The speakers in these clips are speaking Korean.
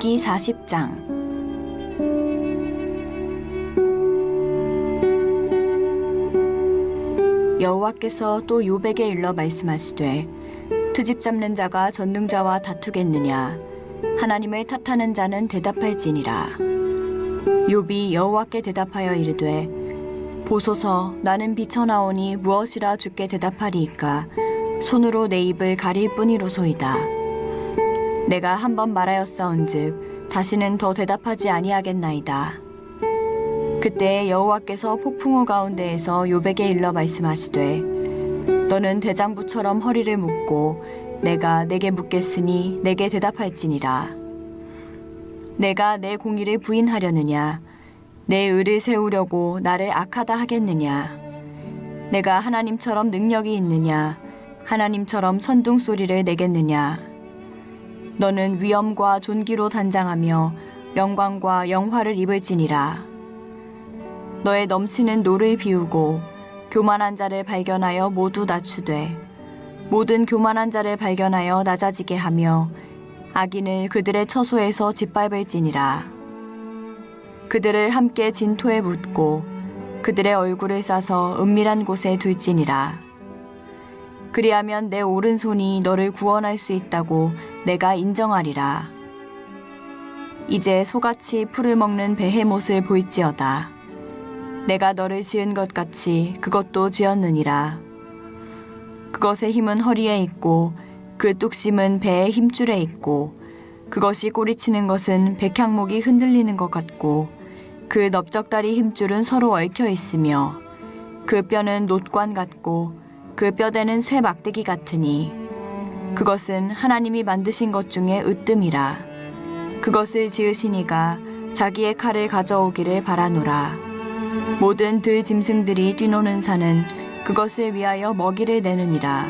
욥기 40장. 여호와께서 또 욥에게 일러 말씀하시되 트집 잡는 자가 전능자와 다투겠느냐. 하나님을 탓하는 자는 대답할지니라. 욥이 여호와께 대답하여 이르되 보소서, 나는 비쳐나오니 무엇이라 주께 대답하리이까. 손으로 내 입을 가릴 뿐이로소이다. 내가 한번 말하였사온즉 다시는 더 대답하지 아니하겠나이다. 그때 여호와께서 폭풍우 가운데에서 욥에게 일러 말씀하시되 너는 대장부처럼 허리를 묶고 내가 내게 묻겠으니 내게 대답할지니라. 내가 내 공의를 부인하려느냐. 내 의를 세우려고 나를 악하다 하겠느냐. 내가 하나님처럼 능력이 있느냐. 하나님처럼 천둥 소리를 내겠느냐. 너는 위엄과 존귀로 단장하며 영광과 영화를 입을지니라. 너의 넘치는 노를 비우고 교만한 자를 발견하여 모두 낮추되 모든 교만한 자를 발견하여 낮아지게 하며 악인을 그들의 처소에서 짓밟을지니라. 그들을 함께 진토에 묻고 그들의 얼굴을 싸서 은밀한 곳에 둘지니라. 그리하면 내 오른손이 너를 구원할 수 있다고 내가 인정하리라. 이제 소같이 풀을 먹는 베헤못을 볼지어다. 내가 너를 지은 것 같이 그것도 지었느니라. 그것의 힘은 허리에 있고 그 뚝심은 배의 힘줄에 있고 그것이 꼬리치는 것은 백향목이 흔들리는 것 같고 그 넓적다리 힘줄은 서로 얽혀 있으며 그 뼈는 놋관 같고 그 뼈대는 쇠 막대기 같으니 그것은 하나님이 만드신 것 중에 으뜸이라. 그것을 지으신 이가 자기의 칼을 가져오기를 바라노라. 모든 들 짐승들이 뛰노는 산은 그것을 위하여 먹이를 내느니라.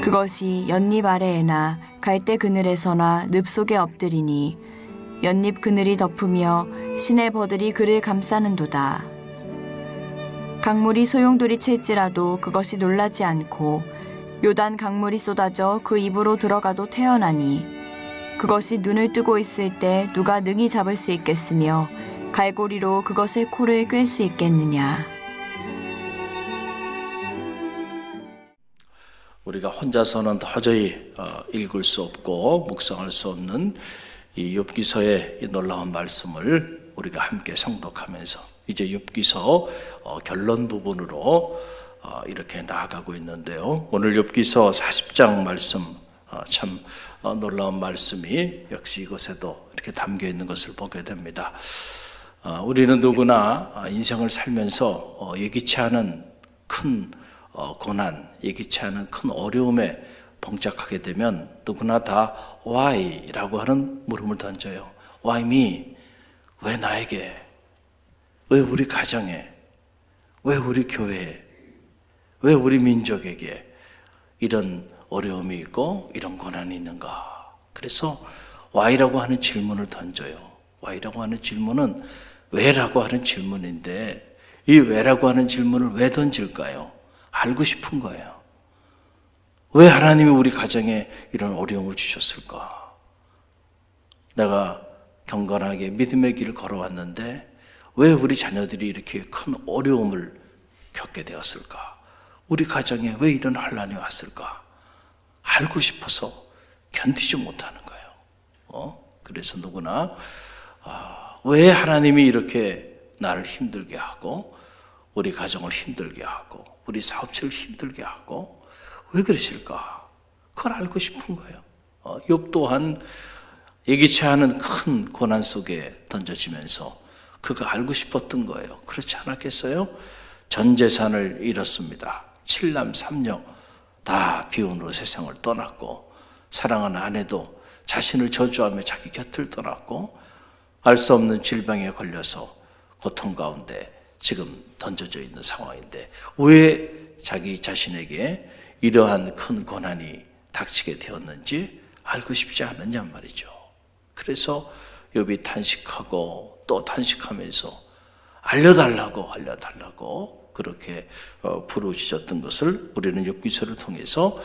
그것이 연잎 아래에나 갈대 그늘에서나 늪 속에 엎드리니 연잎 그늘이 덮으며 시내 버들이 그를 감싸는도다. 강물이 소용돌이 칠지라도 그것이 놀라지 않고 요단 강물이 쏟아져 그 입으로 들어가도 태어나니 그것이 눈을 뜨고 있을 때 누가 능히 잡을 수 있겠으며 갈고리로 그것의 코를 꿰 수 있겠느냐. 우리가 혼자서는 도저히 읽을 수 없고 묵상할 수 없는 이 욥기서의 이 놀라운 말씀을 우리가 함께 성독하면서 이제 욥기서 결론 부분으로 이렇게 나아가고 있는데요. 오늘 욥기서 40장 말씀 참 놀라운 말씀이 역시 이곳에도 이렇게 담겨 있는 것을 보게 됩니다. 우리는 누구나 인생을 살면서 예기치 않은 큰 고난, 예기치 않은 큰 어려움에 봉착하게 되면 누구나 다 why라고 하는 물음을 던져요. Why me? 왜 나에게? 왜 우리 가정에? 왜 우리 교회에? 왜 우리 민족에게 이런 어려움이 있고 이런 고난이 있는가? 그래서 why라고 하는 질문을 던져요. why라고 하는 질문은 왜라고 하는 질문인데 이 왜라고 하는 질문을 왜 던질까요? 알고 싶은 거예요. 왜 하나님이 우리 가정에 이런 어려움을 주셨을까? 내가 경건하게 믿음의 길을 걸어왔는데 왜 우리 자녀들이 이렇게 큰 어려움을 겪게 되었을까? 우리 가정에 왜 이런 환난이 왔을까? 알고 싶어서 견디지 못하는 거예요. 그래서 누구나 왜 하나님이 이렇게 나를 힘들게 하고 우리 가정을 힘들게 하고 우리 사업체를 힘들게 하고 왜 그러실까? 그걸 알고 싶은 거예요. 욥 또한 예기치 않은 큰 고난 속에 던져지면서 그가 알고 싶었던 거예요. 그렇지 않았겠어요? 전 재산을 잃었습니다. 7남 3녀 다 비운으로 세상을 떠났고 사랑하는 아내도 자신을 저주하며 자기 곁을 떠났고 알 수 없는 질병에 걸려서 고통 가운데 지금 던져져 있는 상황인데 왜 자기 자신에게 이러한 큰 고난이 닥치게 되었는지 알고 싶지 않느냐 말이죠. 그래서 욥이 탄식하고 또 탄식하면서 알려달라고 그렇게 부르짖었던 것을 우리는 욥기서를 통해서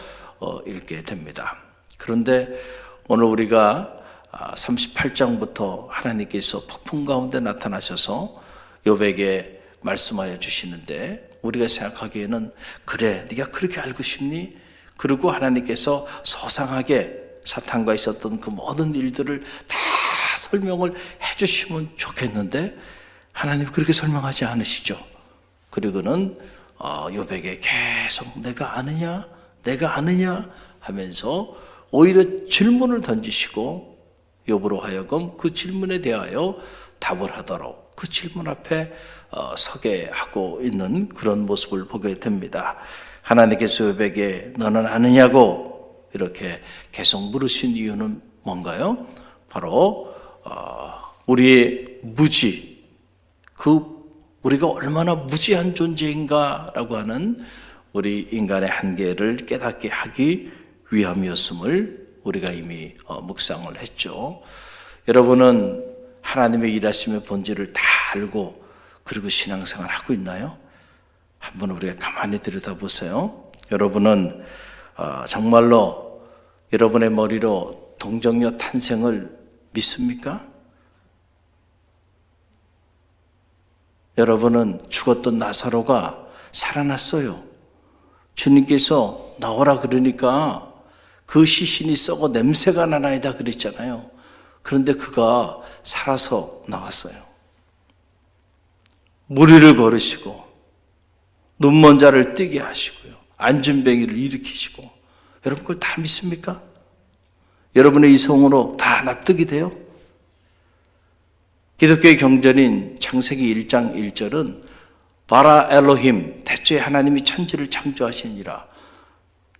읽게 됩니다. 그런데 오늘 우리가 38장부터 하나님께서 폭풍 가운데 나타나셔서 욥에게 말씀하여 주시는데, 우리가 생각하기에는 그래 네가 그렇게 알고 싶니? 그리고 하나님께서 소상하게 사탄과 있었던 그 모든 일들을 다 설명을 해주시면 좋겠는데 하나님 그렇게 설명하지 않으시죠. 그리고는 욥에게 계속 내가 아느냐 하면서 오히려 질문을 던지시고 욥으로 하여금 그 질문에 대하여 답을 하도록 그 질문 앞에 서게 하고 있는 그런 모습을 보게 됩니다. 하나님께서 욥에게 너는 아느냐고 이렇게 계속 물으신 이유는 뭔가요? 바로 우리의 무지, 우리가 얼마나 무지한 존재인가라고 하는 우리 인간의 한계를 깨닫게 하기 위함이었음을 우리가 이미 묵상을 했죠. 여러분은 하나님의 일하심의 본질을 다 알고 그리고 신앙생활 하고 있나요? 한번 우리가 가만히 들여다보세요. 여러분은 정말로 여러분의 머리로 동정녀 탄생을 믿습니까? 여러분은 죽었던 나사로가 살아났어요. 주님께서 나오라 그러니까 그 시신이 썩어 냄새가 나나이다 그랬잖아요. 그런데 그가 살아서 나왔어요. 무리를 걸으시고 눈먼 자를 뜨게 하시고요. 안진뱅이를 일으키시고. 여러분 그걸 다 믿습니까? 여러분의 이성으로 다 납득이 돼요? 기독교의 경전인 창세기 1장 1절은 바라 엘로힘, 대초에 하나님이 천지를 창조하시니라.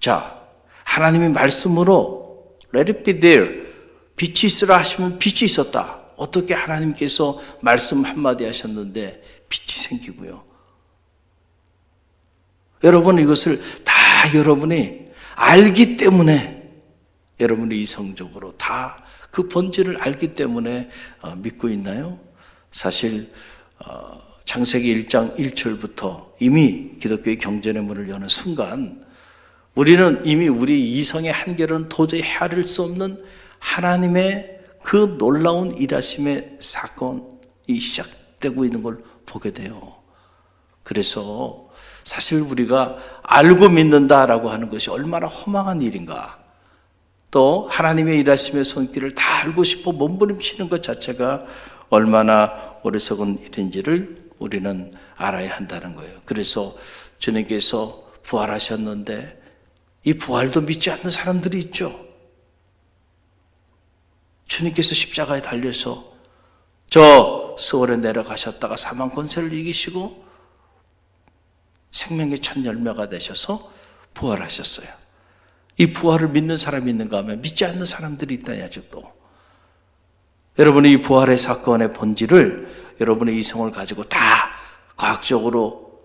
자, 하나님이 말씀으로 let it be there, 빛이 있으라 하시면 빛이 있었다. 어떻게 하나님께서 말씀 한마디 하셨는데 빛이 생기고요. 여러분 이것을 다 여러분이 알기 때문에 여러분이 이성적으로 다 그 본질을 알기 때문에 믿고 있나요? 사실 창세기 1장 1절부터 이미 기독교의 경전의 문을 여는 순간 우리는 이미 우리 이성의 한계로는 도저히 헤아릴 수 없는 하나님의 그 놀라운 일하심의 사건이 시작되고 있는 걸 보게 돼요. 그래서 사실 우리가 알고 믿는다라고 하는 것이 얼마나 허망한 일인가, 또 하나님의 일하심의 손길을 다 알고 싶어 몸부림치는 것 자체가 얼마나 어리석은 일인지를 우리는 알아야 한다는 거예요. 그래서 주님께서 부활하셨는데 이 부활도 믿지 않는 사람들이 있죠. 주님께서 십자가에 달려서 저 수월에 내려가셨다가 사망 권세를 이기시고 생명의 첫 열매가 되셔서 부활하셨어요. 이 부활을 믿는 사람이 있는가 하면 믿지 않는 사람들이 있다니 아직도. 여러분이 이 부활의 사건의 본질을 여러분의 이성을 가지고 다 과학적으로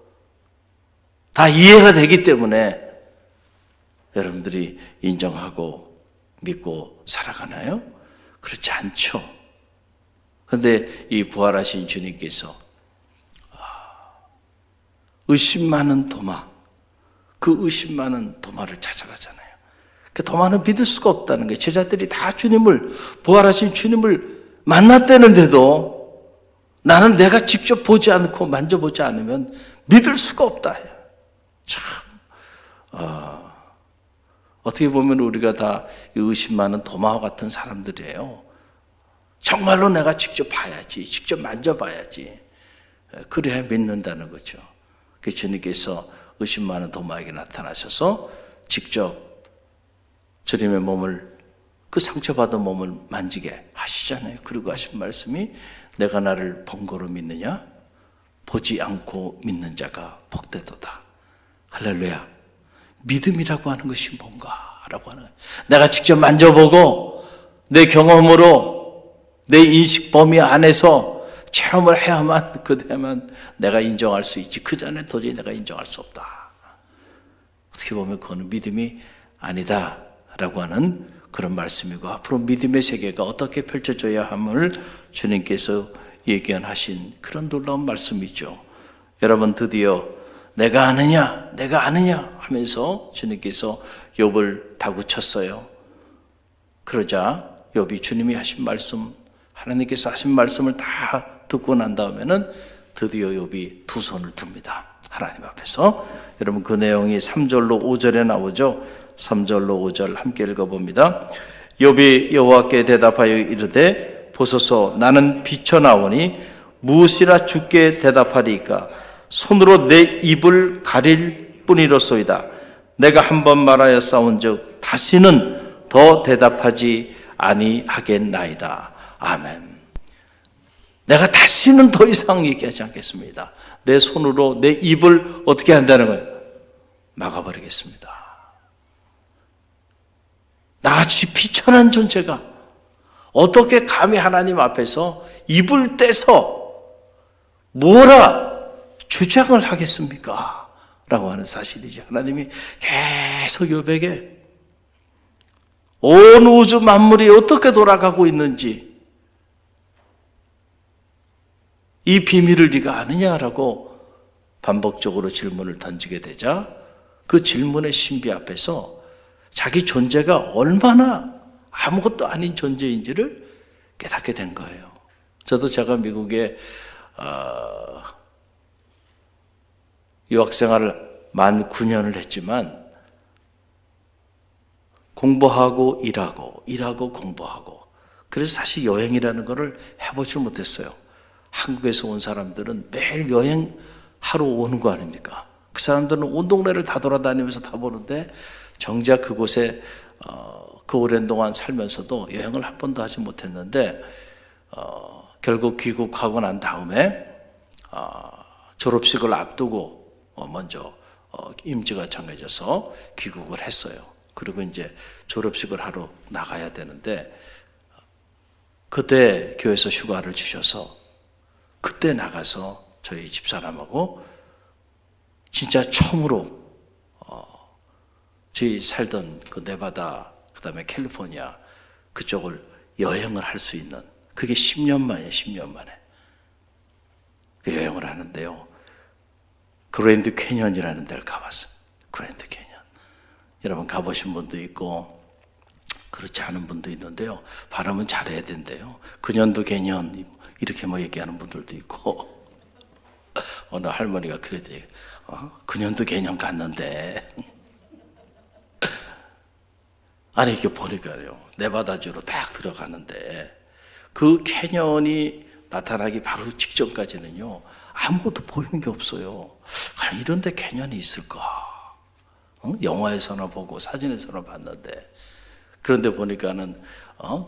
다 이해가 되기 때문에 여러분들이 인정하고 믿고 살아가나요? 그렇지 않죠. 그런데 이 부활하신 주님께서 의심 많은 도마, 그 의심 많은 도마를 찾아가잖아요. 그 도마는 믿을 수가 없다는 거예요. 제자들이 다 주님을, 부활하신 주님을 만났다는데도 나는 내가 직접 보지 않고 만져보지 않으면 믿을 수가 없다. 참, 어떻게 보면 우리가 다 의심 많은 도마와 같은 사람들이에요. 정말로 내가 직접 봐야지, 직접 만져봐야지. 그래야 믿는다는 거죠. 그 주님께서 의심 많은 도마에게 나타나셔서 직접 주님의 몸을, 그 상처받은 몸을 만지게 하시잖아요. 그리고 하신 말씀이 내가 나를 번거로 믿느냐? 보지 않고 믿는 자가 복되도다. 할렐루야. 믿음이라고 하는 것이 뭔가라고 하는 거예요. 내가 직접 만져보고 내 경험으로 내 인식 범위 안에서 체험을 해야만, 그래야만 내가 인정할 수 있지. 그 전에 도저히 내가 인정할 수 없다. 어떻게 보면 그거는 믿음이 아니다라고 하는 그런 말씀이고, 앞으로 믿음의 세계가 어떻게 펼쳐져야 함을 주님께서 예견하신 그런 놀라운 말씀이죠. 여러분 드디어 내가 아느냐 하면서 주님께서 욥을 다구쳤어요. 그러자 욥이 주님이 하신 말씀, 하나님께서 하신 말씀을 다 듣고 난 다음에는 드디어 욥이 두 손을 듭니다. 하나님 앞에서. 여러분 그 내용이 3절로 5절에 나오죠. 3절로 5절 함께 읽어봅니다. 욥이 여호와께 대답하여 이르되 보소서 나는 비쳐나오니 무엇이라 주께 대답하리이까. 손으로 내 입을 가릴 뿐이로소이다. 내가 한 번 말하여 싸운즉 다시는 더 대답하지 아니하겠나이다. 아멘. 내가 다시는 더 이상 얘기하지 않겠습니다. 내 손으로 내 입을 어떻게 한다는 거예요? 막아버리겠습니다. 나같이 비천한 존재가 어떻게 감히 하나님 앞에서 입을 떼서 뭐라 주장을 하겠습니까? 라고 하는 사실이죠. 하나님이 계속 욥에게 온 우주 만물이 어떻게 돌아가고 있는지 이 비밀을 네가 아느냐라고 반복적으로 질문을 던지게 되자 그 질문의 신비 앞에서 자기 존재가 얼마나 아무것도 아닌 존재인지를 깨닫게 된 거예요. 저도 제가 미국에 유학생활을 만 9년을 했지만 공부하고 일하고 공부하고 그래서 사실 여행이라는 거를 해보질 못했어요. 한국에서 온 사람들은 매일 여행하러 오는 거 아닙니까? 그 사람들은 온 동네를 다 돌아다니면서 다 보는데 정작 그곳에 그 오랜 동안 살면서도 여행을 한 번도 하지 못했는데 결국 귀국하고 난 다음에 졸업식을 앞두고 먼저 임지가 정해져서 귀국을 했어요. 그리고 이제 졸업식을 하러 나가야 되는데 그때 교회에서 휴가를 주셔서 그때 나가서 저희 집사람하고 진짜 처음으로 저희 살던 그 네바다 그다음에 캘리포니아 그쪽을 여행을 할 수 있는 그게 10년 만에 그 여행을 하는데요. 그랜드 캐년이라는 데를 가봤어요. 그랜드 캐년. 여러분 가보신 분도 있고 그렇지 않은 분도 있는데요. 발음은 잘해야 된대요. 그년도 캐년 이렇게 뭐 얘기하는 분들도 있고 어느 할머니가 그랬대요. 그년도 캐년 갔는데 아니 이게 보니까요. 네바다주로 딱 들어가는데 그 캐년이 나타나기 바로 직전까지는요. 아무것도 보이는 게 없어요. 이런 데 캐년이 있을까? 영화에서나 보고 사진에서나 봤는데 그런데 보니까는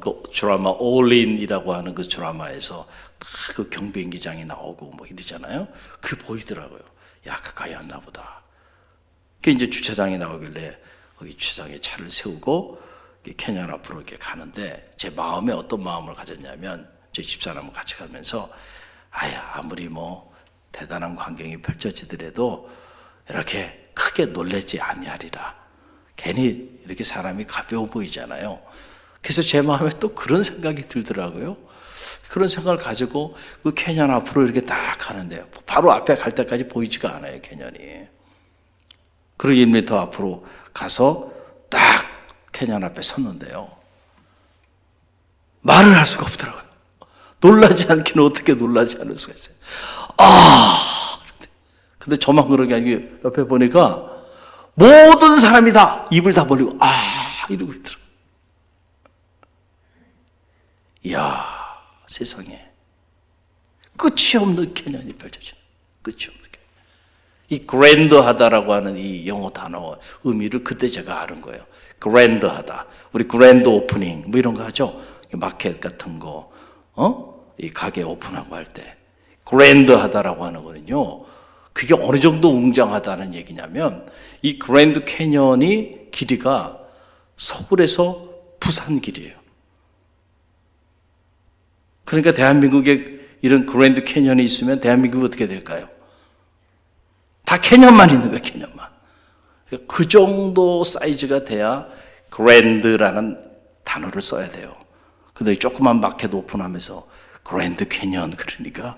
그 드라마 All In이라고 하는 그 드라마에서 그 경비행기장이 나오고 뭐 이러잖아요. 그게 보이더라고요. 야 가까이 왔나 보다. 그 이제 주차장이 나오길래 거기 주차장에 차를 세우고 캐년 앞으로 이렇게 가는데 제 마음에 어떤 마음을 가졌냐면 제 집사람과 같이 가면서 아무리 뭐 대단한 광경이 펼쳐지더라도 이렇게 크게 놀라지 아니하리라. 괜히 이렇게 사람이 가벼워 보이잖아요. 그래서 제 마음에 또 그런 생각이 들더라고요. 그런 생각을 가지고 그 캐년 앞으로 이렇게 딱 가는데요. 바로 앞에 갈 때까지 보이지가 않아요, 캐년이. 그리고 1m 앞으로 가서 딱 캐년 앞에 섰는데요. 말을 할 수가 없더라고요. 놀라지 않기는 어떻게 놀라지 않을 수가 있어요. 근데 저만 그런 게 아니고 옆에 보니까 모든 사람이 다 입을 다 벌리고 이러고 있더라고요. 이야, 세상에 끝이 없는 캐년이 펼쳐지는 끝이 없는 캐년. 이 그랜드하다라고 하는 이 영어 단어 의미를 그때 제가 아는 거예요. 그랜드하다. 우리 그랜드 오프닝 뭐 이런 거 하죠. 마켓 같은 거, 이 가게 오픈하고 할 때 그랜드하다라고 하는 거는요. 그게 어느 정도 웅장하다는 얘기냐면 이 그랜드 캐년이 길이가 서울에서 부산 길이에요. 그러니까 대한민국에 이런 그랜드 캐년이 있으면 대한민국이 어떻게 될까요? 다 캐년만 있는 거예요, 캐년만. 그 정도 사이즈가 돼야 그랜드라는 단어를 써야 돼요. 근데 조그만 마켓 오픈하면서 그랜드 캐년 그러니까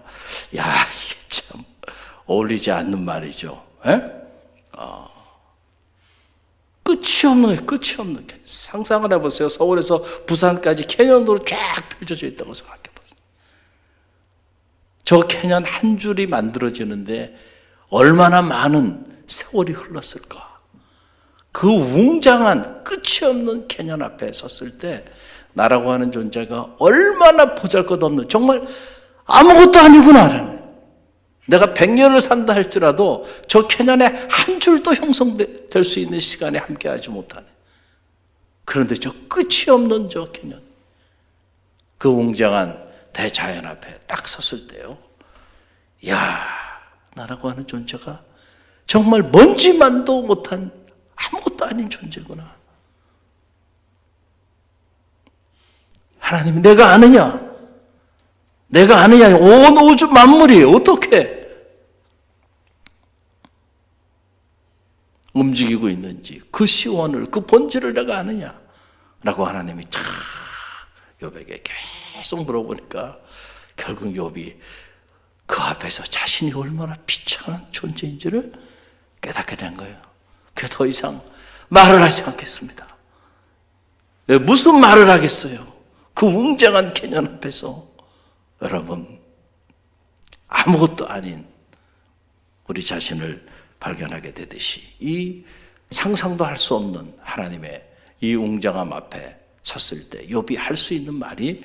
야 이게 참 어울리지 않는 말이죠. 끝이 끝이 없는 거예요. 끝이 없는 캐년. 상상을 해보세요. 서울에서 부산까지 캐년으로 쫙 펼쳐져 있다고 생각해보세요. 저 캐년 한 줄이 만들어지는데 얼마나 많은 세월이 흘렀을까. 그 웅장한 끝이 없는 캐년 앞에 섰을 때 나라고 하는 존재가 얼마나 보잘것없는, 정말 아무것도 아니구나. 내가 100년을 산다 할지라도 저 캐년에 한 줄도 형성될 수 있는 시간에 함께하지 못하네. 그런데 저 끝이 없는 저 캐년, 그 웅장한 대자연 앞에 딱 섰을 때요, 이야, 나라고 하는 존재가 정말 먼지만도 못한 아무것도 아닌 존재구나. 하나님, 내가 아느냐? 내가 아느냐? 온 우주 만물이 어떻게 움직이고 있는지, 그 시원을, 그 본질을 내가 아느냐? 라고 하나님이 참 욥에게 계속 물어보니까 결국 욥이 그 앞에서 자신이 얼마나 비참한 존재인지를 깨닫게 된 거예요. 그 더 이상 말을 하지 않겠습니다. 무슨 말을 하겠어요? 그 웅장한 캐년 앞에서. 여러분, 아무것도 아닌 우리 자신을 발견하게 되듯이 이 상상도 할 수 없는 하나님의 이 웅장함 앞에 섰을 때 욥이 할 수 있는 말이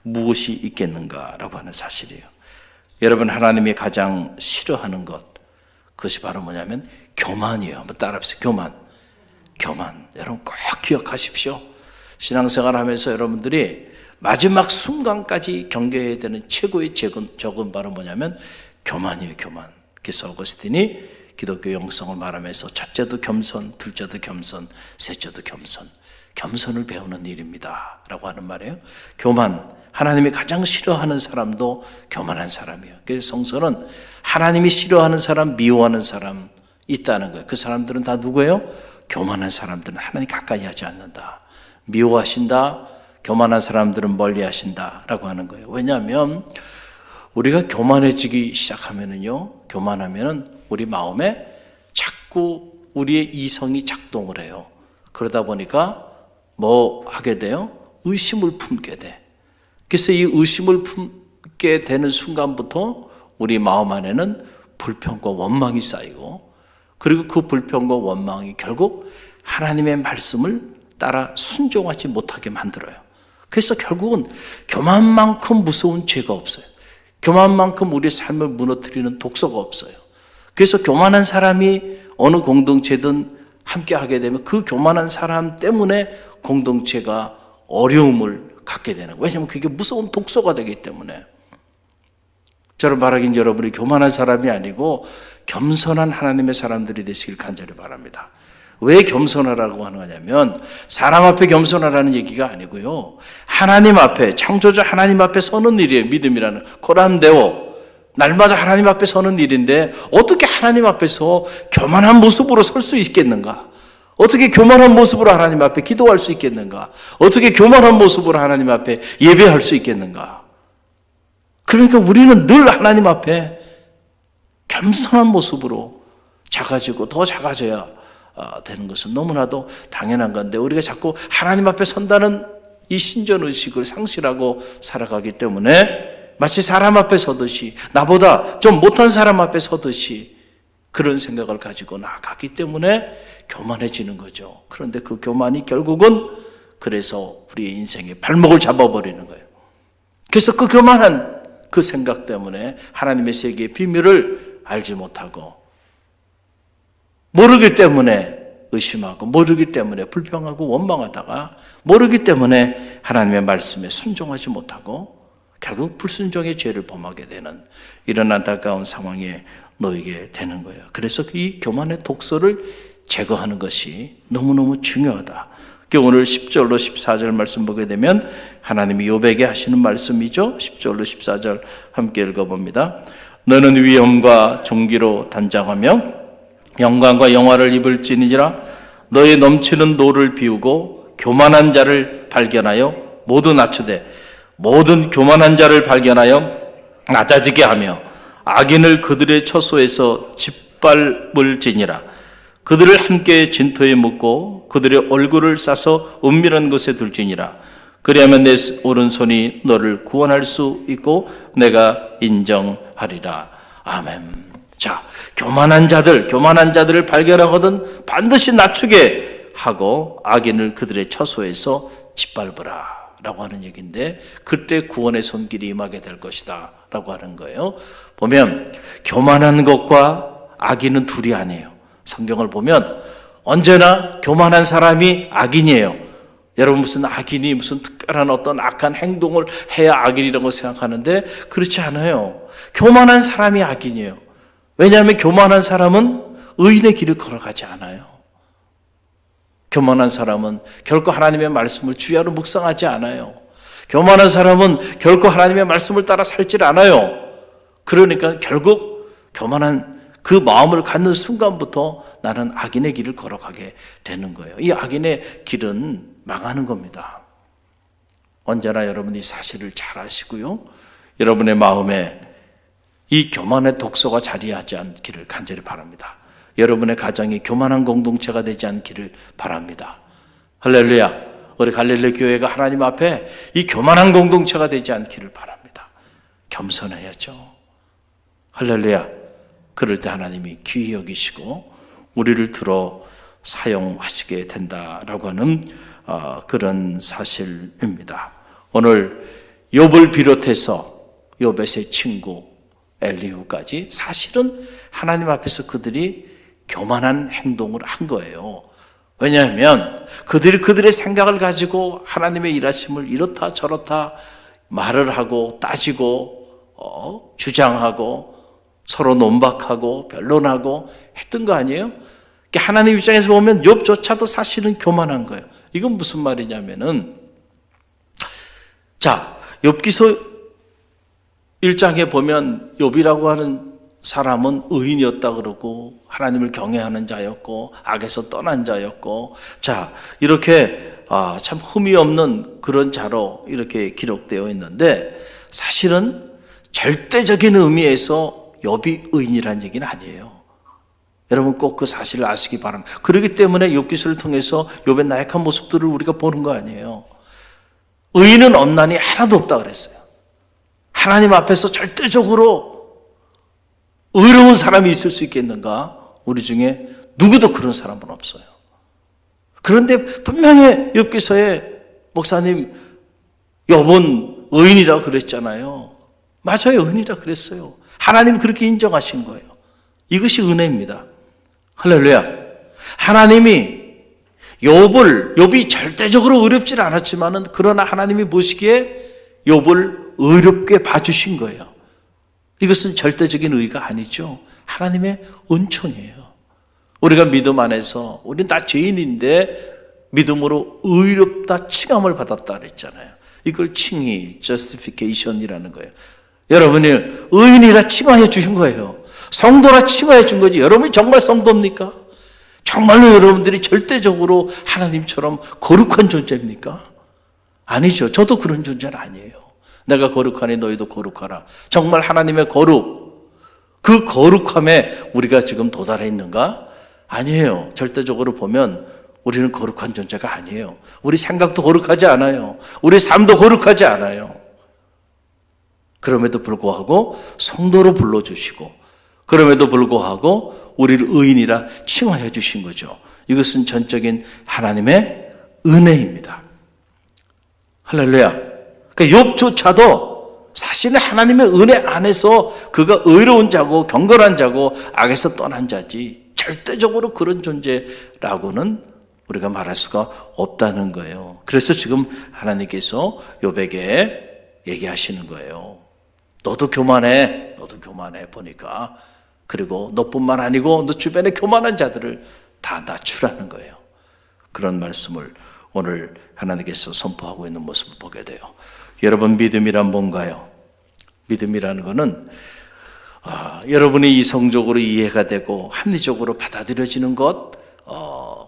무엇이 있겠는가라고 하는 사실이에요. 여러분, 하나님이 가장 싫어하는 것, 그것이 바로 뭐냐면 교만이에요. 한번 따라해보세요. 교만. 여러분 꼭 기억하십시오. 신앙생활 하면서 여러분들이 마지막 순간까지 경계해야 되는 최고의 적은 바로 뭐냐면 교만이에요. 교만. 그래서 어거스틴이 기독교 영성을 말하면서 첫째도 겸손, 둘째도 겸손, 셋째도 겸손. 겸손을 배우는 일입니다 라고 하는 말이에요. 교만, 하나님이 가장 싫어하는 사람도 교만한 사람이에요. 그래서 성서는 하나님이 싫어하는 사람, 미워하는 사람 있다는 거예요. 그 사람들은 다 누구예요? 교만한 사람들은 하나님 가까이 하지 않는다. 미워하신다. 교만한 사람들은 멀리 하신다 라고 하는 거예요. 왜냐하면 우리가 교만해지기 시작하면은요, 교만하면은 우리 마음에 자꾸 우리의 이성이 작동을 해요. 그러다 보니까 뭐 하게 돼요? 의심을 품게 돼. 그래서 이 의심을 품게 되는 순간부터 우리 마음 안에는 불평과 원망이 쌓이고, 그리고 그 불평과 원망이 결국 하나님의 말씀을 따라 순종하지 못하게 만들어요. 그래서 결국은 교만만큼 무서운 죄가 없어요. 교만만큼 우리 삶을 무너뜨리는 독소가 없어요. 그래서 교만한 사람이 어느 공동체든 함께 하게 되면 그 교만한 사람 때문에 공동체가 어려움을 갖게 되는 거예요. 왜냐하면 그게 무서운 독소가 되기 때문에. 저는 바라긴 여러분이 교만한 사람이 아니고 겸손한 하나님의 사람들이 되시길 간절히 바랍니다. 왜 겸손하라고 하는 거냐면 사람 앞에 겸손하라는 얘기가 아니고요, 하나님 앞에, 창조주 하나님 앞에 서는 일이에요. 믿음이라는 코란데오, 날마다 하나님 앞에 서는 일인데 어떻게 하나님 앞에서 교만한 모습으로 설 수 있겠는가? 어떻게 교만한 모습으로 하나님 앞에 기도할 수 있겠는가? 어떻게 교만한 모습으로 하나님 앞에 예배할 수 있겠는가? 그러니까 우리는 늘 하나님 앞에 겸손한 모습으로 작아지고 더 작아져야 되는 것은 너무나도 당연한 건데, 우리가 자꾸 하나님 앞에 선다는 이 신전의식을 상실하고 살아가기 때문에 마치 사람 앞에 서듯이, 나보다 좀 못한 사람 앞에 서듯이 그런 생각을 가지고 나가기 때문에 교만해지는 거죠. 그런데 그 교만이 결국은 그래서 우리의 인생의 발목을 잡아버리는 거예요. 그래서 그 교만한 그 생각 때문에 하나님의 세계의 비밀을 알지 못하고, 모르기 때문에 의심하고, 모르기 때문에 불평하고 원망하다가, 모르기 때문에 하나님의 말씀에 순종하지 못하고 결국 불순종의 죄를 범하게 되는 이런 안타까운 상황에 놓이게 되는 거예요. 그래서 이 교만의 독소를 제거하는 것이 너무너무 중요하다. 오늘 10절로 14절 말씀 보게 되면 하나님이 욥에게 하시는 말씀이죠. 10절로 14절 함께 읽어봅니다. 너는 위엄과 존귀로 단장하며 영광과 영화를 입을지니라. 너의 넘치는 노를 비우고 교만한 자를 발견하여 모두 낮추되 모든 교만한 자를 발견하여 낮아지게 하며 악인을 그들의 처소에서 짓밟을지니라. 그들을 함께 진토에 묻고 그들의 얼굴을 싸서 은밀한 곳에 둘지니라. 그리하면 내 오른손이 너를 구원할 수 있고 내가 인정하리라. 아멘. 자, 교만한 자들을 발견하거든 반드시 낮추게 하고 악인을 그들의 처소에서 짓밟으라 라고 하는 얘기인데, 그때 구원의 손길이 임하게 될 것이다 라고 하는 거예요. 보면 교만한 것과 악인은 둘이 아니에요. 성경을 보면 언제나 교만한 사람이 악인이에요. 여러분, 무슨 악인이 무슨 특별한 어떤 악한 행동을 해야 악인이라고 생각하는데 그렇지 않아요. 교만한 사람이 악인이에요. 왜냐하면 교만한 사람은 의인의 길을 걸어가지 않아요. 교만한 사람은 결코 하나님의 말씀을 주야로 묵상하지 않아요. 교만한 사람은 결코 하나님의 말씀을 따라 살질 않아요. 그러니까 결국 교만한 그 마음을 갖는 순간부터 나는 악인의 길을 걸어가게 되는 거예요. 이 악인의 길은 망하는 겁니다. 언제나 여러분이 사실을 잘 아시고요, 여러분의 마음에 이 교만의 독소가 자리하지 않기를 간절히 바랍니다. 여러분의 가정이 교만한 공동체가 되지 않기를 바랍니다. 할렐루야. 우리 갈릴리 교회가 하나님 앞에 이 교만한 공동체가 되지 않기를 바랍니다. 겸손해야죠. 할렐루야. 그럴 때 하나님이 귀히 여기시고 우리를 들어 사용하시게 된다라고 하는 그런 사실입니다. 오늘 욥을 비롯해서 욥의 세 친구 엘리후까지 사실은 하나님 앞에서 그들이 교만한 행동을 한 거예요. 왜냐하면 그들의 생각을 가지고 하나님의 일하심을 이렇다 저렇다 말을 하고 따지고 주장하고 서로 논박하고 변론하고 했던 거 아니에요? 하나님 입장에서 보면 욥조차도 사실은 교만한 거예요. 이건 무슨 말이냐면은, 자, 욥기서 1장에 보면 욥이라고 하는 사람은 의인이었다 그러고 하나님을 경외하는 자였고 악에서 떠난 자였고, 자, 이렇게 참 흠이 없는 그런 자로 이렇게 기록되어 있는데, 사실은 절대적인 의미에서 욥이 의인이라는 얘기는 아니에요. 여러분 꼭 그 사실을 아시기 바랍니다. 그렇기 때문에 욥기서를 통해서 욥의 나약한 모습들을 우리가 보는 거 아니에요. 의인은 없나니 하나도 없다 그랬어요. 하나님 앞에서 절대적으로 의로운 사람이 있을 수 있겠는가? 우리 중에 누구도 그런 사람은 없어요. 그런데 분명히 욥기서에 목사님 욥은 의인이라고 그랬잖아요. 맞아요. 의인이라고 그랬어요. 하나님 그렇게 인정하신 거예요. 이것이 은혜입니다. 할렐루야. 하나님이 욥이 절대적으로 의롭지 않았지만은 그러나 하나님이 보시기에 욥을 의롭게 봐주신 거예요. 이것은 절대적인 의가 아니죠. 하나님의 은총이에요. 우리가 믿음 안에서 우리는 다 죄인인데 믿음으로 의롭다 칭함을 받았다 그랬잖아요. 이걸 칭의, justification이라는 거예요. 여러분이 의인이라 칭하여 주신 거예요. 성도라 칭하여 준 거지. 여러분이 정말 성도입니까? 정말로 여러분들이 절대적으로 하나님처럼 거룩한 존재입니까? 아니죠. 저도 그런 존재는 아니에요. 내가 거룩하니 너희도 거룩하라. 정말 하나님의 거룩, 그 거룩함에 우리가 지금 도달해 있는가? 아니에요. 절대적으로 보면 우리는 거룩한 존재가 아니에요. 우리 생각도 거룩하지 않아요. 우리 삶도 거룩하지 않아요. 그럼에도 불구하고 성도로 불러주시고, 그럼에도 불구하고 우리를 의인이라 칭하여 주신 거죠. 이것은 전적인 하나님의 은혜입니다. 할렐루야. 그러니까 욥조차도 사실은 하나님의 은혜 안에서 그가 의로운 자고 경건한 자고 악에서 떠난 자지 절대적으로 그런 존재라고는 우리가 말할 수가 없다는 거예요. 그래서 지금 하나님께서 욥에게 얘기하시는 거예요. 너도 교만해. 너도 교만해 보니까. 그리고 너뿐만 아니고 너 주변에 교만한 자들을 다 낮추라는 거예요. 그런 말씀을 오늘 하나님께서 선포하고 있는 모습을 보게 돼요. 여러분, 믿음이란 뭔가요? 믿음이라는 것은 여러분이 이성적으로 이해가 되고 합리적으로 받아들여지는 것,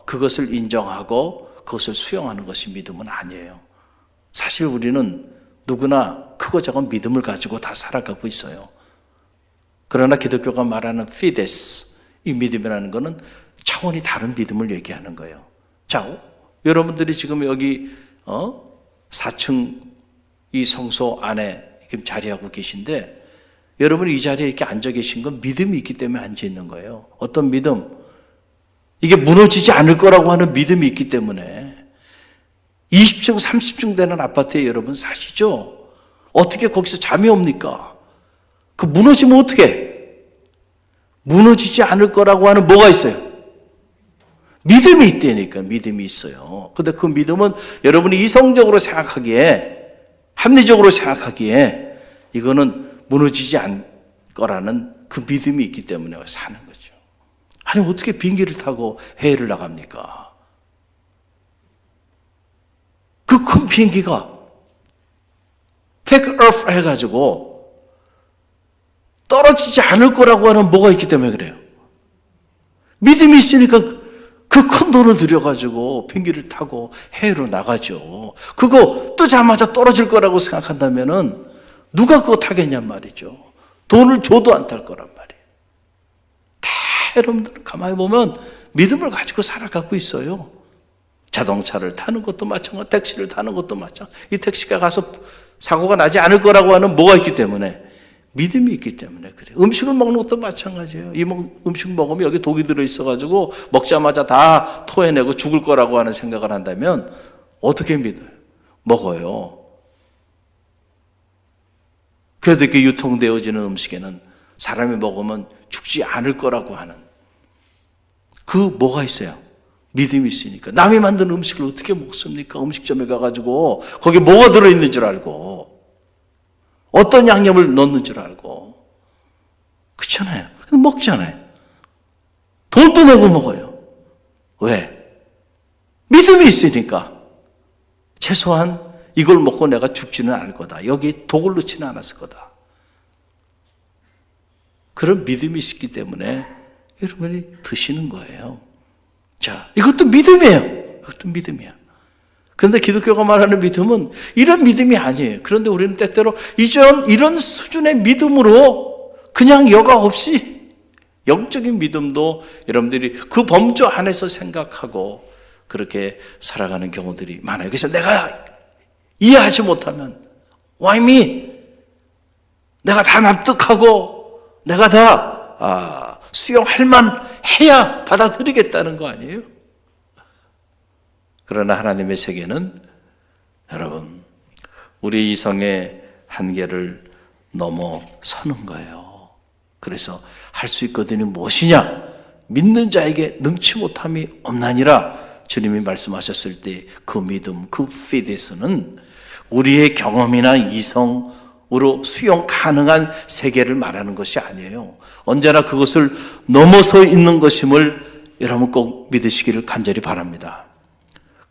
그것을 인정하고 그것을 수용하는 것이 믿음은 아니에요. 사실 우리는 누구나 크고 작은 믿음을 가지고 다 살아가고 있어요. 그러나 기독교가 말하는 피데스, 이 믿음이라는 것은 차원이 다른 믿음을 얘기하는 거예요. 자, 여러분들이 지금 여기 4층 이 성소 안에 지금 자리하고 계신데 여러분이 이 자리에 이렇게 앉아 계신 건 믿음이 있기 때문에 앉아 있는 거예요. 어떤 믿음? 이게 무너지지 않을 거라고 하는 믿음이 있기 때문에 20층, 30층 되는 아파트에 여러분 사시죠? 어떻게 거기서 잠이 옵니까? 그 무너지면 어떻게? 무너지지 않을 거라고 하는 뭐가 있어요? 믿음이 있다니까. 믿음이 있어요. 근데 그 믿음은 여러분이 이성적으로 생각하기에, 합리적으로 생각하기에 이거는 무너지지 않을 거라는 그 믿음이 있기 때문에 사는 거죠. 아니 어떻게 비행기를 타고 해외를 나갑니까? 그 큰 비행기가 take off 해가지고 떨어지지 않을 거라고 하는 뭐가 있기 때문에 그래요. 믿음이 있으니까 그 큰 돈을 들여가지고 비행기를 타고 해외로 나가죠. 그거 뜨자마자 떨어질 거라고 생각한다면은 누가 그거 타겠냔 말이죠. 돈을 줘도 안 탈 거란 말이에요. 다 여러분들은 가만히 보면 믿음을 가지고 살아가고 있어요. 자동차를 타는 것도 마찬가지, 택시를 타는 것도 마찬가지. 이 택시가 가서 사고가 나지 않을 거라고 하는 뭐가 있기 때문에, 믿음이 있기 때문에 그래요. 음식을 먹는 것도 마찬가지예요. 이 음식 먹으면 여기 독이 들어있어가지고 먹자마자 다 토해내고 죽을 거라고 하는 생각을 한다면 어떻게 믿어요? 먹어요. 그래도 이렇게 유통되어지는 음식에는 사람이 먹으면 죽지 않을 거라고 하는 그 뭐가 있어요? 믿음이 있으니까. 남이 만든 음식을 어떻게 먹습니까? 음식점에 가가지고 거기에 뭐가 들어있는 줄 알고 어떤 양념을 넣는 줄 알고 그렇잖아요. 먹잖아요. 돈도 내고 먹어요. 왜? 믿음이 있으니까. 최소한 이걸 먹고 내가 죽지는 않을 거다. 여기 독을 넣지는 않았을 거다. 그런 믿음이 있기 때문에 여러분이 드시는 거예요. 자, 이것도 믿음이에요. 이것도 믿음이야. 그런데 기독교가 말하는 믿음은 이런 믿음이 아니에요. 그런데 우리는 때때로 이런 수준의 믿음으로 그냥 여과 없이 영적인 믿음도 여러분들이 그 범주 안에서 생각하고 그렇게 살아가는 경우들이 많아요. 그래서 내가 이해하지 못하면 Why me? 내가 다 납득하고 내가 다 수용할 만해야 받아들이겠다는 거 아니에요? 그러나 하나님의 세계는 여러분 우리 이성의 한계를 넘어서는 거예요. 그래서 할 수 있거든요. 무엇이냐? 믿는 자에게 능치 못함이 없나니라 주님이 말씀하셨을 때 그 믿음, 그 페이스는 우리의 경험이나 이성으로 수용 가능한 세계를 말하는 것이 아니에요. 언제나 그것을 넘어서 있는 것임을 여러분 꼭 믿으시기를 간절히 바랍니다.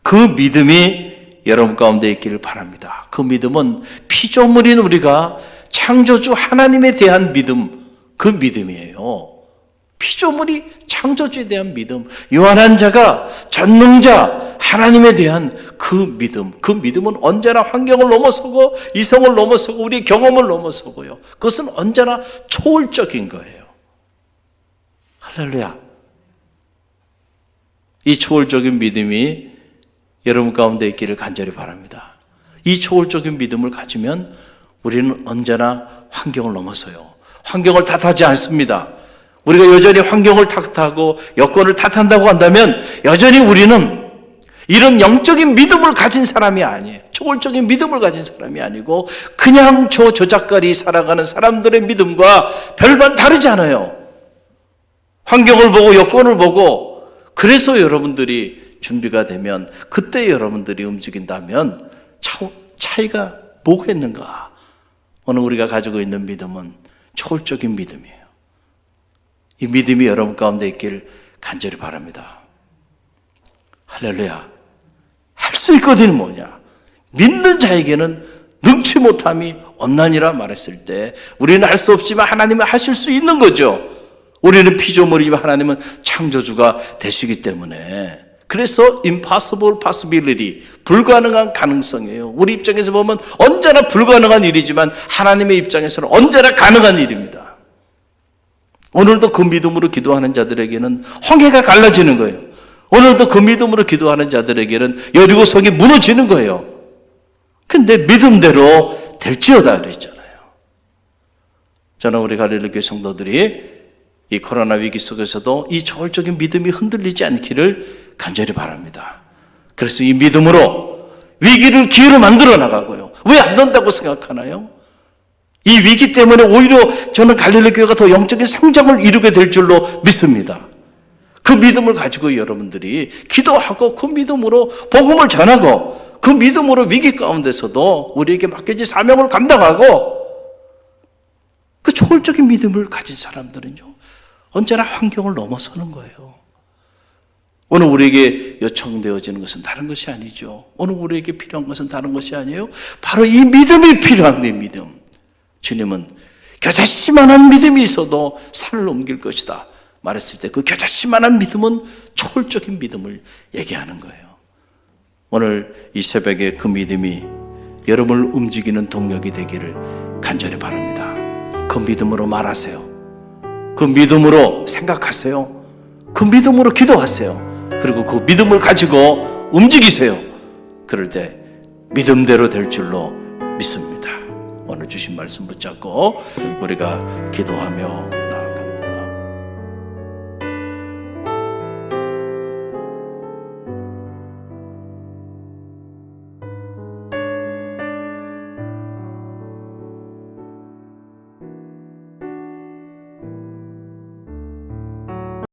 그 믿음이 여러분 가운데 있기를 바랍니다. 그 믿음은 피조물인 우리가 창조주 하나님에 대한 믿음, 그 믿음이에요. 피조물이 창조주에 대한 믿음, 요한한 자가 전능자 하나님에 대한 그 믿음은 언제나 환경을 넘어서고 이성을 넘어서고 우리의 경험을 넘어서고요. 그것은 언제나 초월적인 거예요. 할렐루야. 이 초월적인 믿음이 여러분 가운데 있기를 간절히 바랍니다. 이 초월적인 믿음을 가지면 우리는 언제나 환경을 넘어서요. 환경을 탓하지 않습니다. 우리가 여전히 환경을 탓하고 여건을 탓한다고 한다면 여전히 우리는 이런 영적인 믿음을 가진 사람이 아니에요. 초월적인 믿음을 가진 사람이 아니고 그냥 저 저작거리 살아가는 사람들의 믿음과 별반 다르지 않아요. 환경을 보고 여건을 보고 그래서 여러분들이 준비가 되면 그때 여러분들이 움직인다면 차이가 뭐가 있는가? 오늘 우리가 가지고 있는 믿음은 초월적인 믿음이에요. 이 믿음이 여러분 가운데 있기를 간절히 바랍니다. 할렐루야. 할 수 있거든요. 뭐냐? 믿는 자에게는 능치 못함이 없나니라 말했을 때 우리는 할 수 없지만 하나님은 하실 수 있는 거죠. 우리는 피조물이지만 하나님은 창조주가 되시기 때문에 그래서 impossible possibility, 불가능한 가능성이에요. 우리 입장에서 보면 언제나 불가능한 일이지만 하나님의 입장에서는 언제나 가능한 일입니다. 오늘도 그 믿음으로 기도하는 자들에게는 홍해가 갈라지는 거예요. 오늘도 그 믿음으로 기도하는 자들에게는 여리고 성이 무너지는 거예요. 근데 믿음대로 될지어다 그랬잖아요. 저는 우리 갈릴리 교회 성도들이 이 코로나 위기 속에서도 이 저울적인 믿음이 흔들리지 않기를 간절히 바랍니다. 그래서 이 믿음으로 위기를 기회로 만들어 나가고요. 왜 안 된다고 생각하나요? 이 위기 때문에 오히려 저는 갈릴리 교회가 더 영적인 성장을 이루게 될 줄로 믿습니다. 그 믿음을 가지고 여러분들이 기도하고 그 믿음으로 복음을 전하고 그 믿음으로 위기 가운데서도 우리에게 맡겨진 사명을 감당하고 그 초월적인 믿음을 가진 사람들은요, 언제나 환경을 넘어서는 거예요. 오늘 우리에게 요청되어지는 것은 다른 것이 아니죠. 오늘 우리에게 필요한 것은 다른 것이 아니에요. 바로 이 믿음이 필요한 데 믿음. 주님은 겨자씨만한 믿음이 있어도 산을 옮길 것이다 말했을 때 그 겨자씨만한 믿음은 초월적인 믿음을 얘기하는 거예요. 오늘 이 새벽에 그 믿음이 여러분을 움직이는 동력이 되기를 간절히 바랍니다. 그 믿음으로 말하세요. 그 믿음으로 생각하세요. 그 믿음으로 기도하세요. 그리고 그 믿음을 가지고 움직이세요. 그럴 때 믿음대로 될 줄로 믿습니다. 오늘 주신 말씀 붙잡고 우리가 기도하며